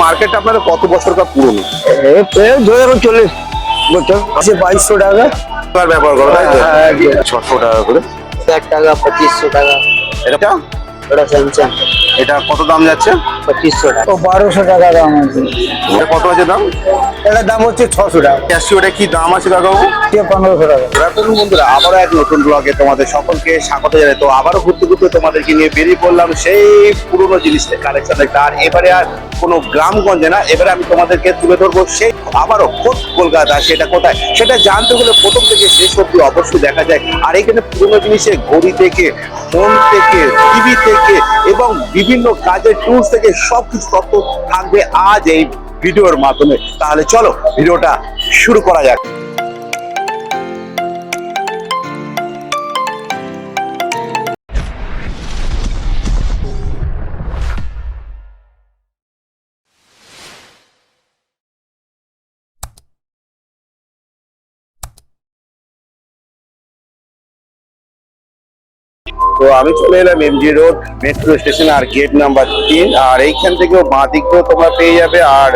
মার্কেটটা আপনাদের কত বছরকার পুরনো? 2040 বছর আছে। 2200 টাকা ব্যবহার করো তাই তো? 600 টাকা করে। 1 টাকা 2500 টাকা। এটা এটা স্যামসাং, এটা কত দাম যাচ্ছে? 2500 টাকা। ও 1200 টাকা দাম আছে। এটা কত আছে দাম? এটার দাম হচ্ছে 600 টাকা। ক্যাশিওটা কি দাম আছে কাকাবু? 1500 টাকা। রাতুল বন্ধুরা, আবারও এক নতুন ব্লগে তোমাদের সকলকে স্বাগত জানাই। তো আবারও ঘুরতে ঘুরতে তোমাদেরকে নিয়ে বেরিয়ে পড়লাম সেই পুরোনো জিনিসের কালেকশন দেখতে। আর এবারে আর কোনো গ্রামগঞ্জে না, এবারে আমি তোমাদেরকে তুলে ধরবো সেই আবারও খোদ কলকাতা। সেটা কোথায় সেটা জানতে হলে প্রথম থেকে শেষ অবধি অবশ্যই দেখা যায়। আর এখানে পুরোনো জিনিসের ঘড়ি থেকে, ফোন থেকে, টিভি থেকে এবং বিভিন্ন কাজের টুলস থেকে সবকিছু তথ্য থাকবে আজ এই ভিডিওর মাধ্যমে। তাহলে চলো ভিডিওটা শুরু করা যাক। তো আমি চলে এলাম এমজি রোড মেট্রো স্টেশন আর গেট নাম্বার 3। আর এইখান থেকেও বাঁ দিকেও তোমরা পেয়ে যাবে আর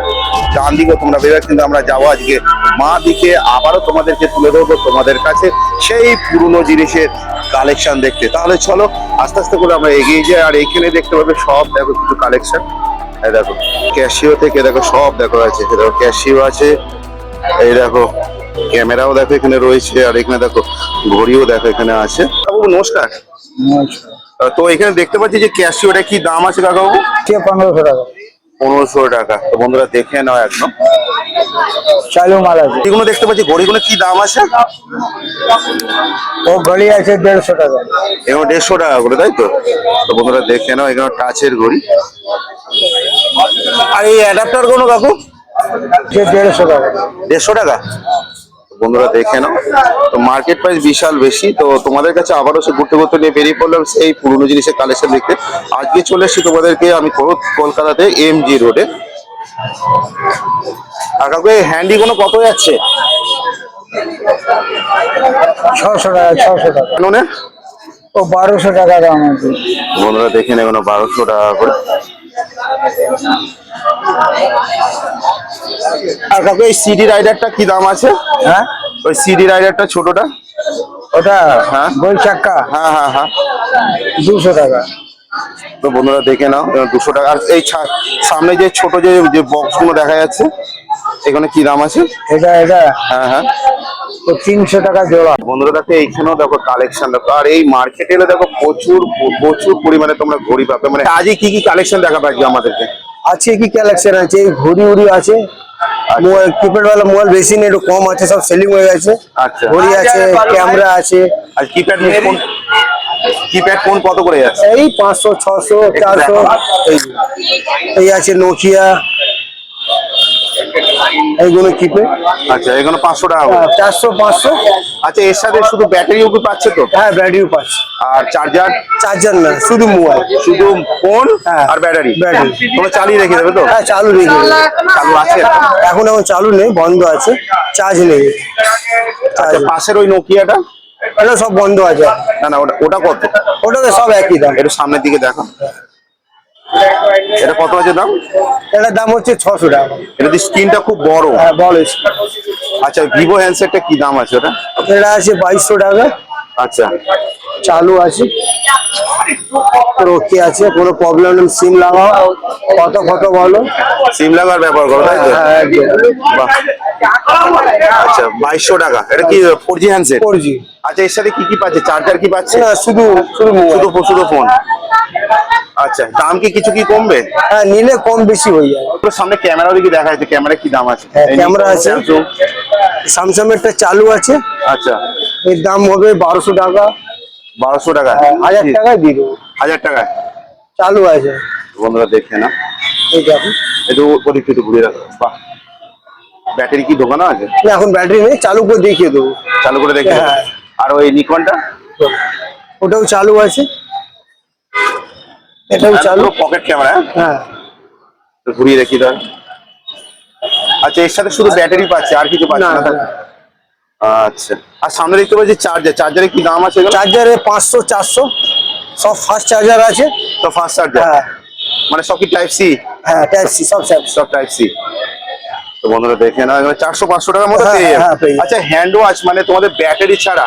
ডান দিকেও তোমরা পেয়ে যাবে। কিন্তু আমরা যাবো আজকে বাঁ দিকে, আবারও তোমাদেরকে তুলে ধরবো তোমাদের কাছে সেই পুরনো জিনিসের কালেকশন দেখতে। তাহলে চলো আস্তে আস্তে করে আমরা এগিয়ে যাই। আর এইখানে দেখতে পাবে সব দেখো কিছু কালেকশন। এই দেখো ক্যাশিও থেকে দেখো সব দেখো আছে। দেখো ক্যাশিও আছে, এই দেখো ক্যামেরাও দেখো এখানে রয়েছে। আর এখানে দেখো ঘড়িও দেখো এখানে আছে। বাবু নমস্কার। তো এখানে দেখতে পাচ্ছি যে ক্যাশিওটা কি দাম আছে কাকাবাবু? 1500 টাকা। 1500 টাকা। তো বন্ধুরা দেখে নাও একদম চালু মাল আছে। এগুলো দেখতে পাচ্ছি ঘড়িগুলো কি দাম আছে? ও ঘড়ি আছে 150 টাকা। এগুলো 150 টাকা করে তাই তো? তো বন্ধুরা দেখে নাও এখানে টাচের ঘড়ি। আর এই অ্যাডাপ্টার কোনো কাকু? 150 টাকা। 150 টাকা। বন্ধুরা দেখে নাও। তো মার্কেট প্রাইস বিশাল বেশি। তো তোমাদের কাছে আবারও সে ঘুরতে ঘুরতে নিয়ে বেরিয়ে পড়লাম সেই পুরনো জিনিসের কালেকশন দেখতে। আজকে চলে এসেছি তোমাদেরকে আমি কলকাতাতে এমজি রোডে। আর কাকু এই হ্যান্ডি কোনো কত যাচ্ছে? 600 টাকা। 600 টাকা। কেন? ও 1200 টাকা দাম আছে। বন্ধুরা দেখে নেবেন 1200 টাকা করে। আর কাকু এই সিডি রাইডারটা কি দাম আছে? হ্যাঁ, ওই সিডি রাইডারটা ছোটটা? ওটা হ্যাঁ গোল চাক্কা। হ্যাঁ হ্যাঁ হ্যাঁ 200 টাকা। তো বন্ধুরা দেখে নাও 200 টাকা। আর এই সামনে যে ছোট যে বক্স গুলো দেখা যাচ্ছে এখানে কি দাম আছে? এটা হ্যাঁ হ্যাঁ তো 300 টাকা জোড়া। বন্ধুরা দেখো এইখানেও দেখো কালেকশন দেখো। আর এই মার্কেটে এলে দেখো প্রচুর প্রচুর পরিমাণে তোমরা ঘড়ি পাবে। মানে আজকে কি কি কালেকশন দেখা পাচ্ছি আমাদেরকে? আছে কি কালেকশন আছে? এই ঘড়ি উড়ি আছে। মোবাইল কিপ্যাড वाला মোবাইল বেশি নেই, একটু কম আছে, সব সেলিং হয়ে গেছে। আচ্ছা। ঘড়ি আছে, ক্যামেরা আছে। আর কিপ্যাড ফোন কত করে যাচ্ছে? এই 500 600 400। এই আছে নোকিয়া, এইগুলো কিপ্যাড। আচ্ছা এখানে 500 টাকা করে। 400 500। আচ্ছা এর সাথে শুধু ব্যাটারিও কি পাচ্ছে তো? হ্যাঁ, ব্যাটারিও পাচ্ছে। আর চার্জার? চার্জার না, শুধু মোবাইল। শুধু ফোন হ্যাঁ, আর ব্যাটারি? ব্যাটারি তোমরা চালিয়ে রেখে দেবে তো? হ্যাঁ, চালু রেখে দেবে। চালু আছে এখন চালু নেই, বন্ধ আছে, চার্জ নেই। আচ্ছা পাশের ওই নোকিয়াটা? এটা সব বন্ধ আছে। না না ওটা কত? ওটাতে সব একই দাম। একটু সামনের দিকে দেখো, এটা কত আছে দাম? এটার দাম হচ্ছে 600 টাকা। এটা স্ক্রিনটা খুব বড়। হ্যাঁ, বল। আচ্ছা ভিভো হ্যান্ডসেটটা কি দাম আছে ওটা? এটা আছে 2200 টাকা। আচ্ছা চালু আছে, ওকে আছে, কোনো প্রবলেম নেই। সিম লাগাও, কত বলো। সিম লাগার ব্যবহার করো তাই তো? হ্যাঁ, একদম। বাহ। আচ্ছা 2200 টাকা। এটা কি 4G হ্যান্ডসেট? 4G। আচ্ছা এর সাথে কি কি পাচ্ছে? চার্জার কি পাচ্ছে? না, শুধু শুধু ফোন। আচ্ছা দাম কি কিছু কি কমবে? হ্যাঁ, নিলে কম বেশি হয়ে যায়। তোর সামনে ক্যামেরাও দিকে দেখা যাচ্ছে, ক্যামেরা কি দাম আছে? হ্যাঁ, ক্যামেরা আছে। স্যামসাং এরটা চালু আছে। আচ্ছা এর দাম হবে 1200 টাকা। 1200 টাকা? 1000 টাকায় দিয়ে দেবো। 1000 টাকায় চালু আছে। বন্ধুরা দেখে না, এই দেখো। একটু পরীক্ষিত ঘুরে রাখো। বাহ, ব্যাটারি কি দোকানও আছে? না, এখন ব্যাটারি নেই, চালু করে দেখিয়ে দেবো। চালু করে দেখে। হ্যাঁ। আর ওই নিকনটা? ওটাও চালু আছে, এটাও চালু। Pocket camera? হ্যাঁ, ঘুরিয়ে দেখি তার। আচ্ছা এর সাথে শুধু ব্যাটারি পাচ্ছে, আর কিছু পাচ্ছে না? আচ্ছা আর সামনে দেখতে পাচ্ছি চার্জারে কি দাম আছে? চার্জারে 500 400 সব ফাস্ট চার্জার আছে। তো ফাস্ট চার্জার? হ্যাঁ, মানে সব কি টাইপ সি? হ্যাঁ টাইপ সি, সব সব টাইপ সি। তো বন্ধুরা দেখে না, 400-500 টাকার মধ্যে হ্যাঁ, পেয়ে হ্যাঁ, পেয়ে যাবে। যাবে। আচ্ছা হ্যান্ড ওয়াচ মানে তোমাদের ব্যাটারি ছাড়া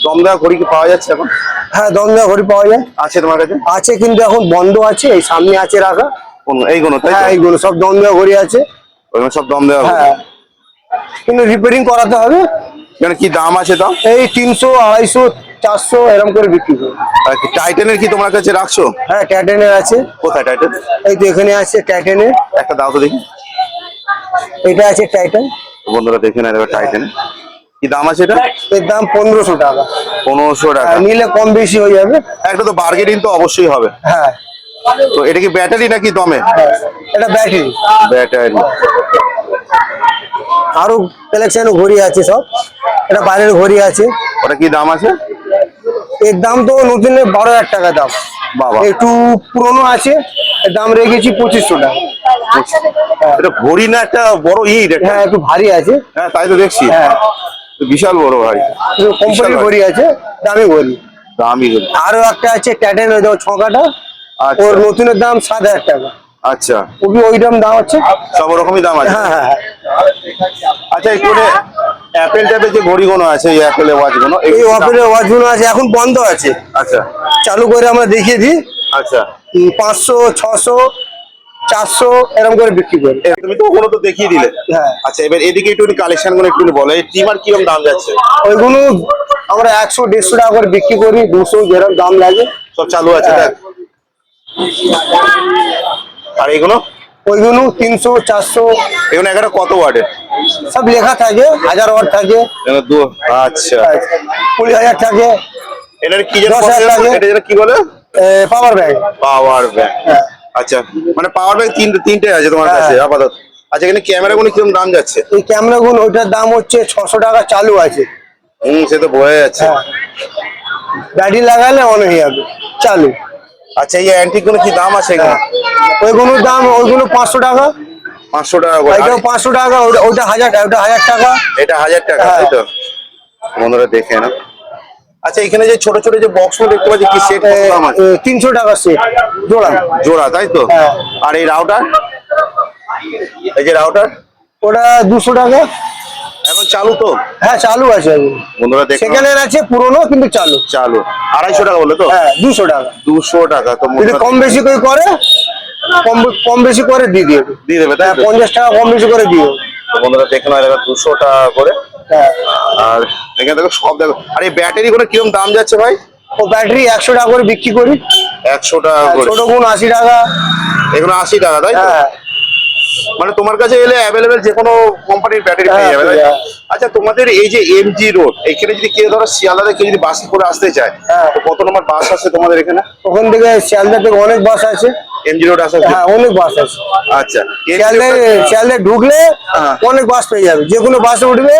দম দেওয়া ঘড়ি কি পাওয়া যাচ্ছে এখন? হ্যাঁ দম দেওয়া ঘড়ি পাওয়া যায়, আছে তোমার কাছে? আছে কিন্তু এখন বন্ধ আছে, এই সামনে আছে রাখা। এইগুলো তাই হ্যাঁ তো? এইগুলো সব দম দেওয়া ঘড়ি আছে। ওইগুলো সব দম দেওয়া ঘড়ি। হ্যাঁ কিন্তু রিপেয়ারিং করাতে হবে। এখানে কি দাম আছে তাও? এই 300, 250, 400 এরকম করে বিক্রি করি। আর কি টাইটানের কি তোমার কাছে রাখছো? হ্যাঁ টাইটানের আছে, কোথায় টাইটান? এই তো এখানে আছে টাইটানের। একটা দাও তো দেখি। এটা আছে টাইটান, তো বন্ধুরা দেখে না, এবার টাইটান কি দাম আছে এটা? এর দাম 1500 টাকা। 1500 টাকা। হ্যাঁ, নিলে কম বেশি হয়ে যাবে। একটা তো বার্গেনিং তো অবশ্যই হবে। হ্যাঁ তো এটা কি ব্যাটারি নাকি দমে? হ্যাঁ, এটা ব্যাটারি। ব্যাটারি। আরো কালেকশন ঘড়ি আছে সব, এটা বাইরের ঘড়ি আছে। ওটা কি দাম আছে? এর দাম তো নতুন 12,000 টাকা দাম। বাবা, একটু পুরনো আছে, এর দাম রেখেছি 2500 টাকা। এটা ঘড়ি না একটা বড় ইট একটা? হ্যাঁ একটু ভারী আছে। হ্যাঁ তাই তো দেখছি। হ্যাঁ তো বিশাল বড় ভাই। কোম্পানির ঘড়ি আছে, দামি ঘড়ি। দামি ঘড়ি। আরো একটা আছে টাইটান, ওই দেখো ছকাটা, আচ্ছা ওর নতুনের দাম 7000 টাকা। আচ্ছা, ওই ওইরকম দাম আছে। সব রকমই দাম আছে। হ্যাঁ হ্যাঁ, আচ্ছা এই করে অ্যাপেল টাইপের যে ঘড়িগুলো আছে, এই অ্যাপেল ওয়াচ গুলো, এই অপেলের ওয়াচগুলো আছে, এখন বন্ধ আছে। আচ্ছা চালু করে আমরা দেখিয়ে দিই। আচ্ছা। 500, 600, 400 এরকম করে বিক্রি করি। তুমি তো ওগুলো তো দেখিয়ে দিলে। হ্যাঁ আচ্ছা এবার এদিকে একটু কালেকশন গুলো একটু বলো, এই ট্রিমার কিরকম দাম যাচ্ছে? ওইগুলো আমরা 100-150 টাকা করে বিক্রি করি, 200 যেরকম দাম লাগে। সব চালু আছে হ্যাঁ। দেখ। আর এগুলো? ওইগুলো 300, 400 এগুলো একটা কত ওয়াটের? সব লেখা থাকে, 1000 ওয়াট থাকে, এগুলো আচ্ছা 20,000 থাকে, এটার কি যেন 10,000 বলে? লাগে। এটা যেন কি বলে? Power bank. Power bank. আচ্ছা মানে পাওয়ার ব্যাংক তিনটে আছে তোমার হ্যাঁ। কাছে আপাতত। আচ্ছা এখানে ক্যামেরা গুলো কিরকম দাম যাচ্ছে? এই ক্যামেরাগুলো ওইটার দাম হচ্ছে 600 টাকা চালু আছে। সে তো বোঝা যাচ্ছে। হ্যাঁ ব্যাটারি লাগালে অন হয়ে যাবে চালু। আচ্ছা এই অ্যান্টিক গুলো কি দাম আছে এখানে? ওইগুলোর দাম, ওইগুলো 500 টাকা, 500 টাকা করে। ওইটাও 500 টাকা, ওইটা 1000 টাকা, ওটা 1000 টাকা। এটা 1000 টাকা হ্যাঁ। তাই তো? বন্ধুরা দেখে না। আচ্ছা এখানে যে ছোট ছোট যে বক্স গুলো দেখতে পাচ্ছি, কি সেট দাম আছে? 300 টাকা সেট জোড়া। জোড়া তাই তো? হ্যাঁ। আর এই রাউটার, এই যে রাউটার, ওটা 200 টাকা। এখন চালু তো? হ্যাঁ চালু আছে। বন্ধুরা দেখে সেকেন্ডের আছে, পুরনো কিন্তু চালু। চালু 250 টাকা বলে তো? হ্যাঁ 200 টাকা। 200 টাকা। তো যদি বন্ধুরা কম বেশি করে কম বেশি করে দিয়ে দেবে। দিয়ে দেবে তাই তো? 50 টাকা কম বেশি করে দিও। তো বন্ধুরা দেখে না, এটা 200 টাকা করে। হ্যাঁ আর এখানে দেখো সব দেখো। আর এই ব্যাটারি গুলো কিরকম দাম যাচ্ছে ভাই? ও ব্যাটারি 100 টাকা করে বিক্রি করি। 100 টাকা করে। ছোট গুণ 80 টাকা। এগুলো 80 টাকা তাই তো? হ্যাঁ মানে তোমার কাছে এলে অ্যাভেলেবেল যে কোনো কোম্পানির ব্যাটারি পেয়ে যাবে তাই তো? আচ্ছা তোমাদের এই যে এমজি রোড, এখানে যদি কেউ ধরো শিয়ালদা থেকে যদি বাস করে আসতে চায়, হ্যাঁ। তো কত নম্বর বাস আছে তোমাদের এখানে? ওখান থেকে শিয়ালদা থেকে অনেক বাস আছে। এমজি রোড আসা? হ্যাঁ অনেক বাস আছে। আচ্ছা শিয়ালদায় ঢুকলে হ্যাঁ। অনেক বাস পেয়ে যাবে, যে কোনো বাসে উঠবে,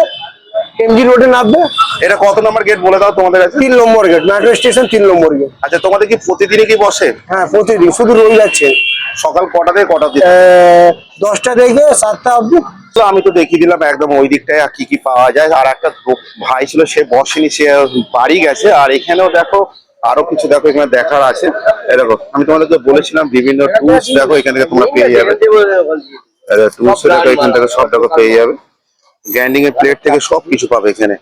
এমজি রোডে নামবে। এটা কত নম্বর গেট বলে দাও তোমাদের কাছে? 3 নম্বর গেট, মেট্রো স্টেশন 3 নম্বর গেট। আচ্ছা তোমাদের কি প্রতিদিনই কি বসে? হ্যাঁ প্রতিদিন, শুধু রয়ে যাচ্ছে সকাল কটা থেকে কটা অবধি? 10টা থেকে 7টা অবধি। তো আমি তো দেখিয়ে দিলাম একদম ওই দিকটায় আর কি কি পাওয়া যায়। আর একটা ভাই ছিল, সে বসেনি, সে বাড়ি গেছে। আর এখানেও দেখো আরো কিছু দেখো এখানে দেখার আছে। এই দেখো আমি তোমাদেরকে বলেছিলাম বিভিন্ন টুলস দেখো এখান থেকে তোমরা পেয়ে যাবে। টুলস দেখো এখান থেকে সব দেখো পেয়ে যাবে। গ্যান্ডিং এর প্লেট থেকে সব কিছু পাবে এখানে।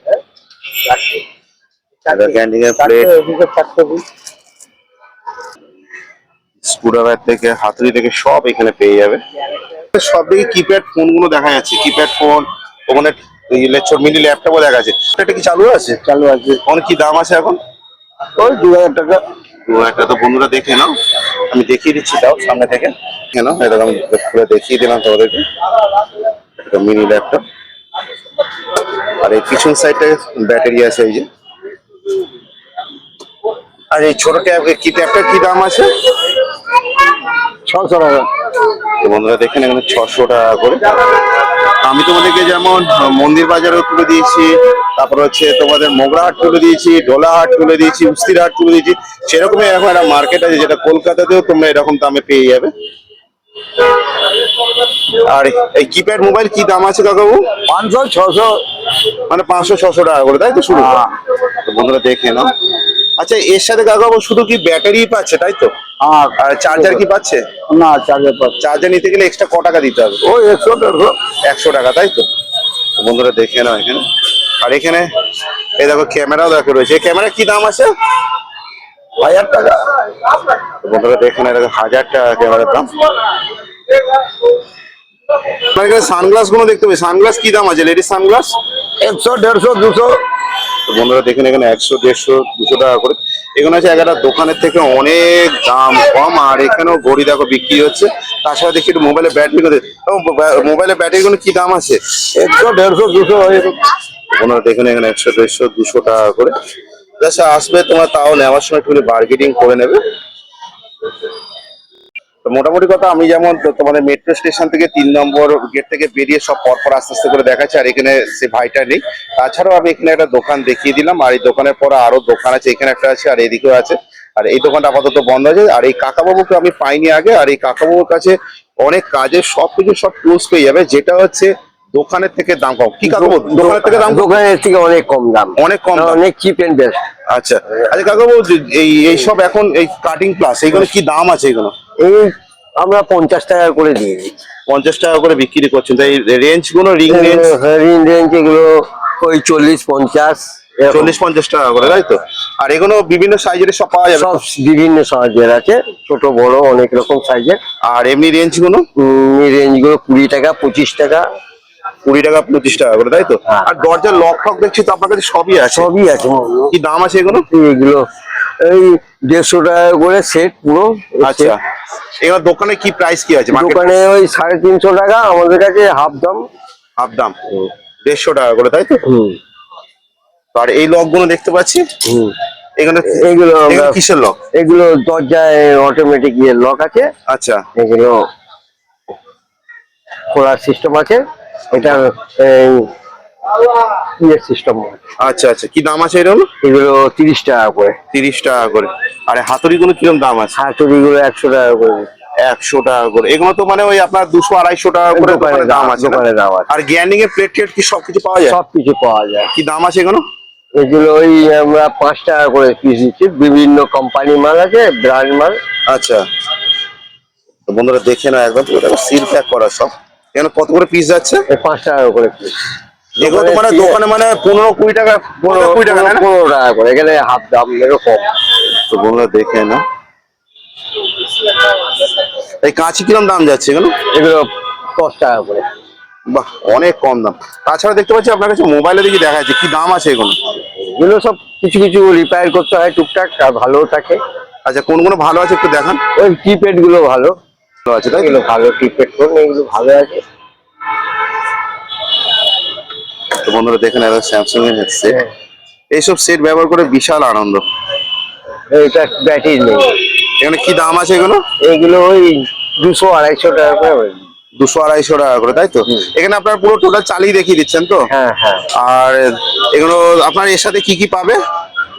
গ্যান্ডিং এর প্লেট, স্ক্রুড্রাইভার থেকে হাতুড়ি থেকে সব এখানে পেয়ে যাবে। সব দিকে কিপ্যাড ফোন গুলো দেখা যাচ্ছে, কিপ্যাড ফোন। ওখানে মিনি ল্যাপটপও দেখা যাচ্ছে। এটা কি চালু আছে? চালু আছে। ওখানে কি দাম আছে এখন? ওই 2000 টাকা। 2000 টাকা। তো বন্ধুরা দেখে নাও, আমি দেখিয়ে দিচ্ছি তাও সামনে থেকে। কেন এটা আমি খুলে দেখিয়ে দিলাম তোমাদেরকে। এটা মিনি ল্যাপটপ। আর এই পিছন সাইডে ব্যাটারি আছে এই যে। আর এই ছোট ট্যাব, কি ট্যাবটার কি দাম আছে? 600 টাকা। তো বন্ধুরা দেখেন এখানে 600 টাকা করে। আমি তোমাদেরকে যেমন মন্দির বাজারও তুলে দিয়েছি, তারপর হচ্ছে তোমাদের মোগরাহাট তুলে দিয়েছি, ডোলাহাট তুলে দিয়েছি, উস্তিরহাট তুলে দিয়েছি, সেরকমই এখন একটা মার্কেট আছে যেটা কলকাতাতেও তোমরা এরকম দামে পেয়ে যাবে। আর এই কিপ্যাড মোবাইল কি দাম আছে কাকাবু? 500, 600। মানে 500-600 টাকা করে তাই তো শুরু? তো বন্ধুরা দেখে নাও আচ্ছা, এর সাথে কাকাবাবু শুধু কি ব্যাটারি পাচ্ছে তাই তো? আর আর চার্জার কি পাচ্ছে? না, চার্জার পাচ্ছে চার্জার নিতে গেলে এক্সট্রা ক টাকা দিতে হবে? ওই 100-150। 100 টাকা তাই তো? তো বন্ধুরা দেখে নাও এখানে। আর এখানে এই দেখো ক্যামেরাও দেখো রয়েছে। এই ক্যামেরা কি দাম আছে? 1000 টাকা। তো বন্ধুরা দেখে নাও, দেখো 1000 টাকা ক্যামেরার দাম। আমার এখানে সানগ্লাস গুলো দেখতে পাই, সানগ্লাস কি দাম আছে লেডিস সানগ্লাস? 100, 150, 200। তো বন্ধুরা দেখেন এখানে 100, 150, 200 টাকা করে। এখানে আছে একটা দোকানের থেকে অনেক দাম কম। আর এখানেও ঘড়ি দেখো বিক্রি হচ্ছে। তার সাথে দেখি একটু মোবাইলের ব্যাটারি গুলো, মোবাইলের ব্যাটারি গুলো কি দাম আছে? 100, 150, 200 এরকম। ওনারা দেখেন এখানে 100, 150, 200 টাকা করে। আচ্ছা আসবে তোমার, তাও নেওয়ার সময় একটু বার্গেনিং করে নেবে। তো মোটামুটি কথা, আমি যেমন তোমাদের মেট্রো স্টেশন থেকে 3 নম্বর গেট থেকে বেরিয়ে সব পরপর আস্তে আস্তে করে দেখাচ্ছি। আর এখানে সে ভাইটা নেই। তাছাড়াও আমি এখানে একটা দোকান দেখিয়ে দিলাম। আর এই দোকানের পরে আরো দোকান আছে, এখানে একটা আছে আর এদিকেও আছে। আর এই দোকানটা আপাতত বন্ধ আছে। আর এই কাকাবাবুকে আমি পাইনি আগে। আর এই কাকাবাবুর কাছে অনেক কাজের সবকিছু সব টুলস পেয়ে যাবে, যেটা হচ্ছে দোকানের থেকে দাম কম। কি কাকাবাবু, দোকানের থেকে দাম কম? দোকানের থেকে অনেক কম দাম, অনেক কম দাম। অনেক চিপ এন্ড বেস্ট। আচ্ছা আচ্ছা কাকাবাবু, এইসব এখন এই কাটিং প্লাস এইগুলো কি দাম আছে এগুলো? এই আমরা 50 টাকা করে দিয়ে দিই। 50 টাকা করে বিক্রি করছেন। তাই রেঞ্জ গুলো, রিং রেঞ্জ রিং রেঞ্জ এগুলো ওই 40-50, 40-50 টাকা করে তাই তো? আর এগুলো বিভিন্ন সাইজের সব পাওয়া যাবে? সব বিভিন্ন সাইজের আছে, ছোট বড় অনেক রকম সাইজের। আর এমনি রেঞ্জ গুলো? রেঞ্জ গুলো 20 টাকা, 25 টাকা। 20 টাকা, 25 টাকা করে তাই তো? হ্যাঁ। আর দরজার লক ফক দেখছি তো আপনার কাছে সবই আছে? সবই আছে। কি দাম আছে এগুলো? এগুলো এই 150 টাকা করে সেট পুরো। আচ্ছা, এবার দোকানে কি প্রাইস কি আছে? দোকানে ওই 350 টাকা, আমাদের কাছে হাফ দাম। হাফ দাম 150 টাকা করে তাই তো? আর এই লক গুলো দেখতে পাচ্ছি, এখানে এগুলো আমরা কিসের লক? এগুলো দরজায় অটোমেটিক লক আছে। আচ্ছা, এগুলো খোলার সিস্টেম আছে। এটা সিস্টেম। আচ্ছা আচ্ছা, কি দাম আছে এগুলো? এগুলো 30 টাকা করে। 30 টাকা করে। আর হাতুড়ি গুলো কিরকম দাম আছে? হাতুড়িগুলো 100 টাকা করে। 100 টাকা করে। এগুলো তো মানে ওই আপনার 200-250 টাকা করে দোকানে দাম আছে না? দোকানে দাম আছে। আর গ্যান্ডিং এর প্লেট টেট কি সবকিছু পাওয়া যায়? সবকিছু পাওয়া যায়। কি দাম আছে এগুলো? এগুলো ওই আমরা 5 টাকা করে পিস দিচ্ছি। বিভিন্ন কোম্পানি মাল আছে, ব্র্যান্ড মাল। আচ্ছা, তো বন্ধুরা দেখে না একদম সিল প্যাক করা সব। এখানে কত করে পিস যাচ্ছে? 5 টাকা করে পিস। এগুলো তো মানে দোকানে মানে 15-20 টাকা, 15-20 টাকা না? 15 টাকা করে। এখানে হাফ দাম এরকম। তো বন্ধুরা দেখে না, এই কাঁচি কিরকম দাম যাচ্ছে এগুলো? এগুলো 10 টাকা করে। বাহ, অনেক কম দাম। তাছাড়া দেখতে পাচ্ছি আপনার কাছে মোবাইলে দেখি দেখা যাচ্ছে, কি দাম আছে এগুলো? এগুলো সব কিছু কিছু রিপেয়ার করতে হয় টুকটাক, আর ভালো থাকে। আচ্ছা, কোনগুলো ভালো আছে একটু দেখান। ওই কিপ্যাড গুলো ভালো ভালো আছে তাই তো? এগুলো ভালো কিপ্যাড ফোন, এগুলো ভালো আছে। তো বন্ধুরা দেখেন একটা স্যামসাং এর হেডসেট। এইসব সেট ব্যবহার করে বিশাল আনন্দ। এটা ব্যাটারি নেই। এখানে কি দাম আছে এগুলো? এগুলো ওই 200-250 টাকা করে। 200-250 টাকা করে তাই তো? এখানে আপনার পুরো টোটাল চালিয়ে দেখিয়ে দিচ্ছেন তো? হ্যাঁ হ্যাঁ। আর এগুলো আপনার এর সাথে কি কি পাবে?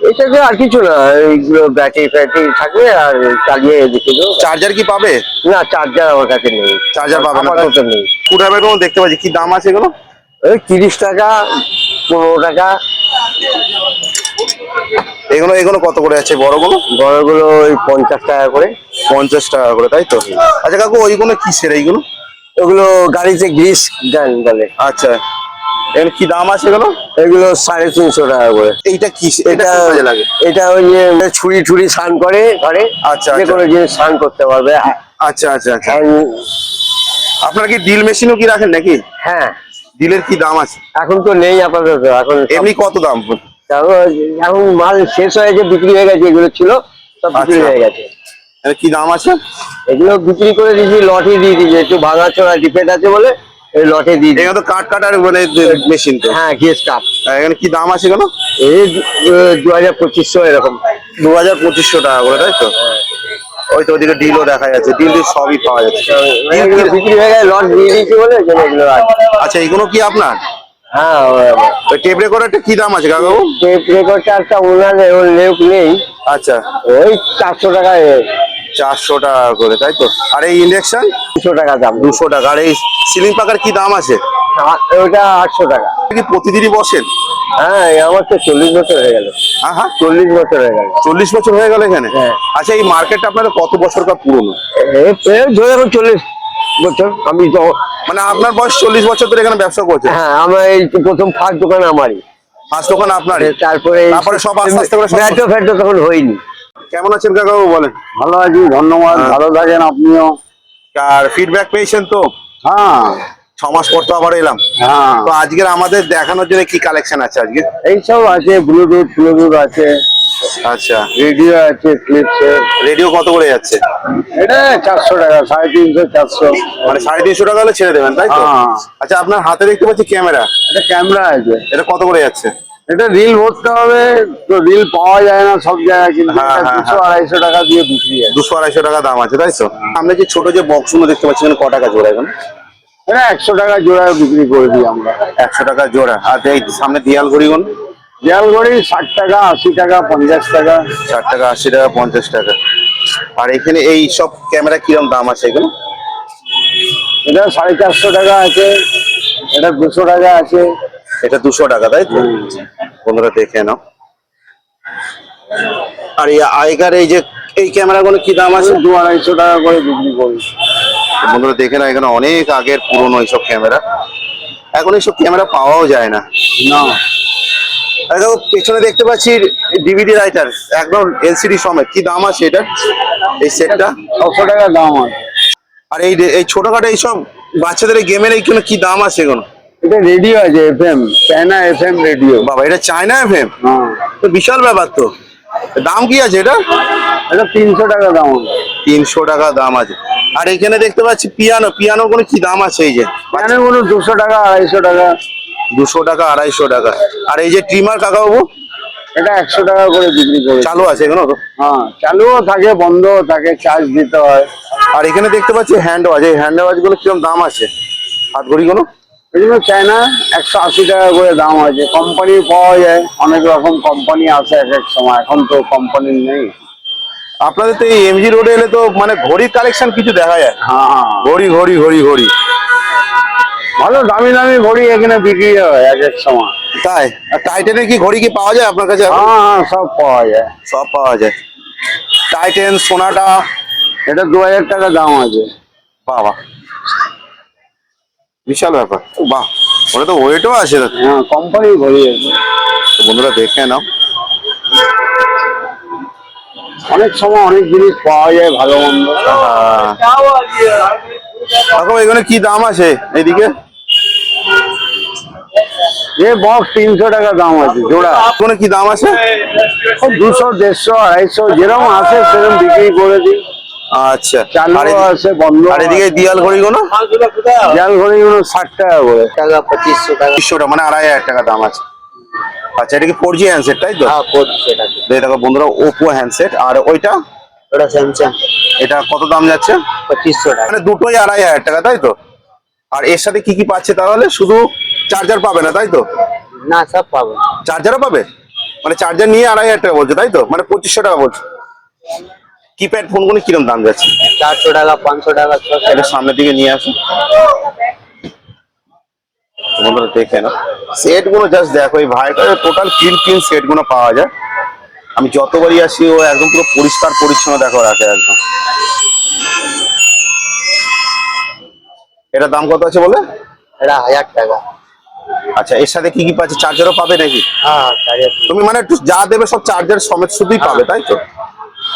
এটাতে আর কিছু না, এইগুলো ব্যাটারি ফ্যাটারি থাকবে আর চালিয়ে দেখে দেবো। চার্জার কি পাবে? না, চার্জার আমার কাছে নেই। চার্জার পাবে না? আপাতত নেই। স্ক্রুড্রাইভার গুলো দেখতে পাচ্ছি, কি দাম আছে এগুলো? ওই 30 টাকা, 15 টাকা। এগুলো এগুলো কত করে আছে বড়গুলো? বড়গুলো ওই 50 টাকা করে। 50 টাকা করে তাই তো? আচ্ছা কাকু, ওইগুলো কিসের এইগুলো? ওগুলো গাড়িতে গ্রিস গান বলে। আচ্ছা, এর কি দাম আছে এগুলো? এগুলো 350 টাকা করে। এইটা কি, এটা এটা কোন কাজে লাগে? এটা ওই যে ছুরি ছুরি স্নান করে ঘরে। আচ্ছা, যে কোনো জিনিস স্নান করতে পারবে। আচ্ছা আচ্ছা আচ্ছা। আর- আপনার কি ড্রিল মেশিনও কি রাখেন নাকি? হ্যাঁ, ড্রিলের কি দাম আছে? এখন তো নেই আপাতত। এখন এমনি কত দাম? এখন মাল শেষ হয়ে গেছে, বিক্রি হয়ে গেছে। এগুলো ছিল সব বিক্রি আচ্ছা। হয়ে গেছে। এর কি দাম আছে? এগুলো বিক্রি করে দিয়েছি, লটে দিয়ে দিয়েছি। একটু ভাঙাচোরা ডিফেক্ট আছে বলে এই লটে দিয়ে দিই। এখানে তো কাট কাটার মানে মেশিন তো। হ্যাঁ, গেস কাপ। এখানে কি দাম আছে এগুলো? এই 2200-2500 এরকম। 2000-2500 টাকা করে তাই তো? ওই তো ওদিকে ডিলও দেখা যাচ্ছে, ডিল সবই পাওয়া যাচ্ছে। এগুলো বিক্রি হয়ে গেছে, লট দিয়ে দিয়েছি বলে এই জন্য এগুলো আছে। আচ্ছা, এগুলো কি আপনার? হ্যাঁ, ওই টেপ রেকর্ডারটা কি দাম আছে কাকাবু? টেপ রেকর্ডটা একটা ওনার লেউক নেই। আচ্ছা, ওই 400 টাকায়। 400 টাকা করে তাই তো? আর এই ইন্ডাকশন? 200 টাকা দাম। 200 টাকা। আর এই সিলিং পাকার কি দাম আছে? ওটা 800 টাকা। কি প্রতিদিনই বসেন? হ্যাঁ, আমার তো 40 বছর হয়ে গেল। হ্যাঁ হ্যাঁ, 40 বছর হয়ে গেল। 40 বছর হয়ে গেল এখানে? হ্যাঁ। আচ্ছা, এই মার্কেটটা আপনাদের কত বছরকার পুরনো? ধরে রাখুন 40 বছর। আমি তো মানে আপনার বয়স 40 বছর ধরে এখানে ব্যবসা করছেন? হ্যাঁ, আমার এই প্রথম ফার্স্ট দোকান আমারই। ফার্স্ট দোকান আপনার? তারপরে সব আস্তে আস্তে করে সব- ফ্যাটো ফ্যাটো তখন হয়নি। কেমন আছেন কাকাবু বলেন? ভালো আছি, ধন্যবাদ। হ্যাঁ। ভালো থাকেন আপনিও। আর ফিডব্যাক পেয়েছেন তো? হ্যাঁ 6 মাস পর তো আবার এলাম। হ্যাঁ, তো আজকের আমাদের দেখানোর জন্য কি কালেকশন আছে আজকে? এইসব আছে, ব্লুটুথ আছে, আচ্ছা, রেডিও আছে, ক্লিপসের। রেডিও কত করে যাচ্ছে? এটা 400 টাকা, 350, 400। মানে 350 টাকা হলে ছেড়ে দেবেন তাই তো? হ্যাঁ। আচ্ছা, আপনার হাতে দেখতে পাচ্ছি ক্যামেরা, এটা ক্যামেরা আছে। এটা কত করে যাচ্ছে? এটা রিল ভরতে হবে, তো রিল পাওয়া যায় না সব জায়গায়, কিন্তু হ্যাঁ, এটা হ্যাঁ, 200-250 টাকা দিয়ে বিক্রি আছে। 200-250 টাকা দাম আছে তাই তো? আমরা যে ছোট যে বক্স গুলো দেখতে পাচ্ছি এখানে ক টাকা জোড়া এখন? এটা 100 টাকা জোড়া বিক্রি করে দিই আমরা। 100 টাকা জোড়া। আর এই সামনে দিয়াল ঘড়ি গুলো? দেয়াল ঘড়ি 60 টাকা, 80 টাকা, 50 টাকা। 60 টাকা, 80 টাকা, 50 টাকা। আর এখানে এই সব ক্যামেরা কিরকম দাম আছে এগুলো? এটা 450 টাকা আছে, এটা 200 টাকা আছে। এটা 200 টাকা তাই তো? বন্ধুরা দেখে নাও। আর এই আগেকার এই যে এই ক্যামেরাগুলো কি দাম আছে? 200-250 টাকা করে বিক্রি করি। বন্ধুরা দেখে নাও, এখানে অনেক আগের পুরনো এইসব ক্যামেরা। এখন এইসব ক্যামেরা পাওয়াও যায় না। না, আর দেখো পেছনে দেখতে পাচ্ছি ডিভিডি রাইটার, একদম এলসিডি সমেত। কি দাম আছে এটা, এই সেটটা? 600 টাকা দাম আছে। আর এই এই ছোটখাটো এইসব বাচ্চাদের গেমের এইখানে কি দাম আছে এগুলো? এটা রেডিও আছে, এফএম, চায়না এফএম রেডিও। বাবা, এটা চায়না এফএম? হ্যাঁ, তো বিশাল ব্যাপার তো। দাম কি আছে এটা? এটা 300 টাকা দাম আছে। 300 টাকা দাম আছে। আর এখানে দেখতে পাচ্ছি পিয়ানো কোনো কি দাম আছে? এই যে মানে কোনো 200 টাকা, 250 টাকা। 200 টাকা, 250 টাকা। আর এই যে ট্রিমার কাকাবাবু, এটা 100 টাকা করে বিক্রি করে। চালু আছে এগুলো তো? হ্যাঁ, চালুও থাকে, বন্ধও থাকে, চার্জ দিতে হয়। আর এখানে দেখতে পাচ্ছি হ্যান্ড ওয়াচ, এই হ্যান্ড ওয়াচ গুলো কিরকম দাম আছে? হাত ঘড়ি গুলো? এগুলো চায়না 180 টাকা করে দাম আছে। কোম্পানি পাওয়া যায়, অনেক রকম কোম্পানি আছে এক এক সময়, এখন তো কোম্পানি নেই। আপনাদের তো এই এমজি রোডে এলে তো মানে ঘড়ির কালেকশন কিছু দেখা যায়। হ্যাঁ হ্যাঁ, ঘড়ি ঘড়ি ঘড়ি ঘড়ি ভালো দামি দামি ঘড়ি এখানে বিক্রি হয় এক এক সময়। তাই? আর টাইটানের কি ঘড়ি কি পাওয়া যায় আপনার কাছে এখন? হ্যাঁ হ্যাঁ, সব পাওয়া যায়। সব পাওয়া যায়। টাইটেন, সোনাটা? এটা 2000 টাকা দাম আছে। বাবা, বিশাল ব্যাপার। বাহ, ওটা তো ওয়েটও আছে। হ্যাঁ, কোম্পানি ঘড়ি আছে। তো বন্ধুরা দেখে নাও। অনেক সময় অনেক জিনিস পাওয়া যায়, ভালো মন্দ। এখন এখানে কি দাম আছে এইদিকে? এ বক্স 300 টাকা দাম আছে জোড়া। এখানে কি দাম আছে? 200, 150, 250 যেরকম আছে সেরকম বিক্রি করে দিই। আচ্ছা। চালু আর এদিকে- আছে, বন্ধ আর এদিকে দিয়াল ঘড়ি গুলো? জাল ঘড়ি গুলো 60 টাকা করে। 2500 টাকা। 200 টাকা, মানে 2500 টাকা দাম আছে। আচ্ছা, এটা কি 4G হ্যান্ডসেট তাই তো? হ্যাঁ, সেটা এই দেখো বন্ধুরা, ওপো হ্যান্ডসেট। আর ওইটা? ওটা স্যামসাং, এটা কত দাম যাচ্ছে? 2500 টাকা। মানে দুটোই 2500 টাকা তাই তো? আর এর সাথে কি কি পাচ্ছে তাহলে? শুধু চার্জার পাবে না তাই তো? না, সব পাবো। চার্জারও পাবে? মানে চার্জার নিয়ে 2500 টাকা বলছে তাই তো? মানে 2500 টাকা বলছে। কিপ্যাড ফোনগুলো কিরকম দাম যাচ্ছে? 400 টাকা, 500 টাকা, 600 এটা সামনের দিকে নিয়ে আসুন বন্ধুরা, দেখে না সেট গুলো জাস্ট দেখো। এই ভাইটার টোটাল ক্লিন সেট গুলো পাওয়া যায়। আমি যতবারই আসি ও একদম পুরো পরিষ্কার পরিচ্ছন্ন দেখো রাখে একদম। এটার দাম কত আছে বলে? এটা 1000 টাকা। আচ্ছা, এর সাথে কি কি পাচ্ছে? চার্জারও পাবে নাকি? হ্যাঁ, তুমি মানে যা দেবে সব চার্জার সমেত শুধুই পাবে তাই তো?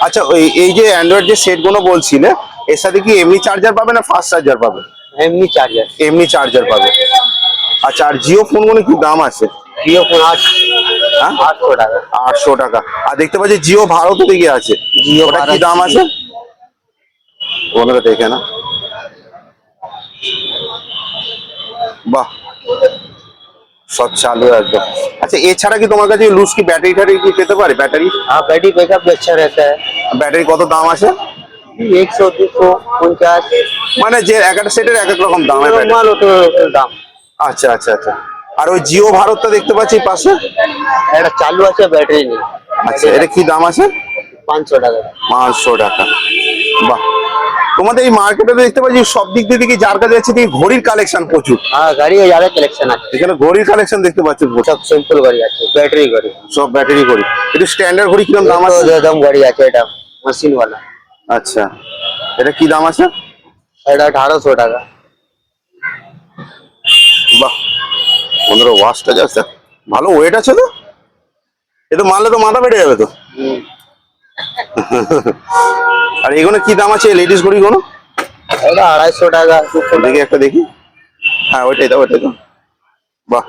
আচ্ছা, ওই এই যে অ্যান্ড্রয়েড যে সেট গুলো বলছিলে, এর সাথে কি এমনি চার্জার পাবে না ফাস্ট চার্জার পাবে? এমনি চার্জার। এমনি চার্জার পাবে। আচ্ছা, আর জিও ফোন গুলো কি দাম আছে? জিও ফোন 800 টাকা। 800 টাকা। আর দেখতে পাচ্ছি জিও ভারতও দিকে আছে। জিও ওটা কি ভারত দাম আছে? ওনারা দেখে না। বাহ, সব চালু একদম। আচ্ছা, এছাড়া কি তোমার কাছে লুজ কি ব্যাটারি টারি কি পেতে পারে? ব্যাটারি? हाँ, बैटरी बैकअप भी अच्छा रहता है। ব্যাটারি কত দাম আছে? 100, 200, 50। মানে যে এক একটা সেটের এক এক রকম দাম হয় ব্যাটারি। माल होते दाम। আচ্ছা আচ্ছা আচ্ছা। আর ওই জিও ভারতটা দেখতে পাচ্ছি পাশে। এটা চালু আছে, ব্যাটারি নেই। আচ্ছা, এটা কি দাম আছে? 500 টাকা। 500 টাকা। বাহ, তোমাদের এই মার্কেটে দেখতে পাচ্ছি সব দিক দিয়ে দেখি যার কাছে যাচ্ছে দেখি ঘড়ির কালেকশন প্রচুর। हाँ गाड़ी है, ज्यादा कलेक्शन है। এখানে ঘড়ির কালেকশন দেখতে পাচ্ছি প্রচুর। सब सिंपल गाड़ी है, बैटरी गाड़ी। সব ব্যাটারি ঘড়ি। একটু স্ট্যান্ডার্ড ঘড়ি কিরকম দাম আছে? तो एकदम गाड़ी है এটা मशीन वाला। আচ্ছা, এটা কি দাম আছে? এটা 1800 টাকা। বাহ, 15 ওয়াটটা যাচ্ছে, ভালো ওয়েট আছে তো। এটা মারলে তো মাথা বেড়ে যাবে তো। আর এগুলো কি দাম আছে লেডিস ঘড়ি গুলো? এটা 250 টাকা। দেখি একটা দেখি। হ্যাঁ ওইটাই দাও, ওইটাই দাও। বাহ,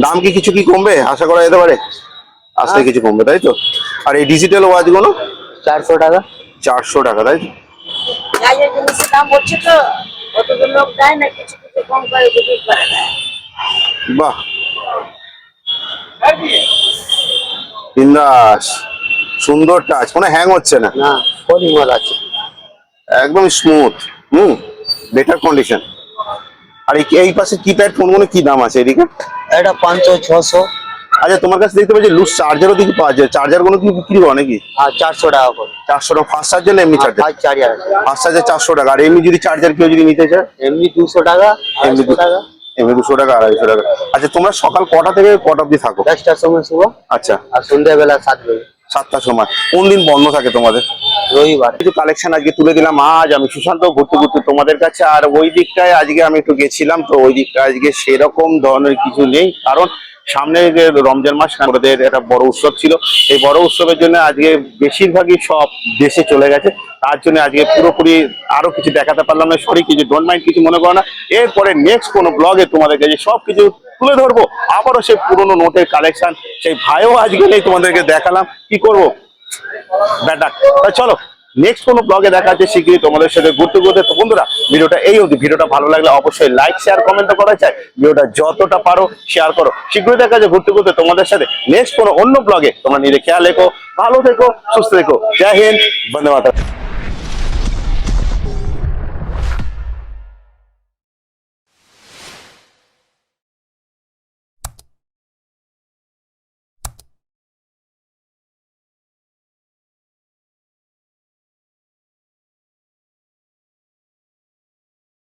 দাম কি কিছু কি কমবে আশা করা যেতে পারে? আসলে কিছু কমবে তাই তো। আর এই ডিজিটাল ওয়াচ গুলো 400 টাকা। 400 টাকা তাই তো। যা যা জিনিসের দাম হচ্ছে তো কতগুলো লোক দেয় না, কিছু কিছু কম করে বিক্রি করে না। বাহ, বিন্দাস, সুন্দর টাচ, কোনো হ্যাং হচ্ছে না, না ফোলিং মাল আছে। একদম স্মুথ। Better condition. আর এই পাশে কিপ্যাড ফোনগুলো কি দাম আছে এদিকে? এটা 500 600। আচ্ছা, তোমার কাছে দেখতে পাচ্ছি লুজ চার্জারও দেখি পাওয়া যায়। চার্জার গুলো কি বিক্রি করো নাকি? হ্যাঁ 400 টাকা করে। 400 টাকা ফাস্ট চার্জার না এমনি চার্জার? ফাস্ট চার্জার আছে। ফাস্ট চার্জার 400 টাকা। আর এমনি যদি চার্জার কেউ যদি নিতে চায়? এমনি 200 টাকা, এমনি 200 টাকা। এমনি 200 টাকা, 250 টাকা। আচ্ছা, তোমরা সকাল কটা থেকে কটা অবধি থাকো? 10টার সময় শুভ, আচ্ছা, আর সন্ধ্যাবেলা 7 বাজে। 7টার সময়। কোন দিন বন্ধ থাকে তোমাদের? রবিবার। কিছু কালেকশন আজকে তুলে দিলাম আজ আমি সুশান্ত ঘুরতে ঘুরতে তোমাদের কাছে। আর ওই দিকটায় আজকে আমি একটু গেছিলাম, তো ওই দিকটা আজকে সেরকম ধরনের কিছু নেই, কারণ সামনে যে রমজান মাস আমাদের একটা বড় উৎসব ছিল। এই বড় উৎসবের জন্য আজকে বেশিরভাগই সব দেশে চলে গেছে। তার জন্য আজকে পুরোপুরি আরো কিছু দেখাতে পারলাম না, সরি কিছু ডোন্ট মাইন্ড, কিছু মনে করো না। এরপরে নেক্সট কোনো ব্লগে তোমাদের কাছে সবকিছু তুলে ধরবো। আবারও সেই পুরোনো নোটের কালেকশন, সেই ভাইও আজকে নেই, তোমাদেরকে দেখালাম। কি করবো ব্যাটা, চলো নেক্সট কোনো ব্লগে দেখা যাচ্ছে শিগগিরই তোমাদের সাথে ঘুরতে ঘুরতে। তো বন্ধুরা, ভিডিওটা এই অবধি। ভিডিওটা ভালো লাগলে অবশ্যই লাইক শেয়ার কমেন্ট করা চাই। ভিডিওটা যতটা পারো শেয়ার করো। শীঘ্রই দেখা যাচ্ছে ঘুরতে ঘুরতে তোমাদের সাথে নেক্সট কোনো অন্য ব্লগে। তোমরা নিজে খেয়াল রেখো, ভালো থেকো, সুস্থ থেকো। জয় হিন্দ, বন্দে মাতরম।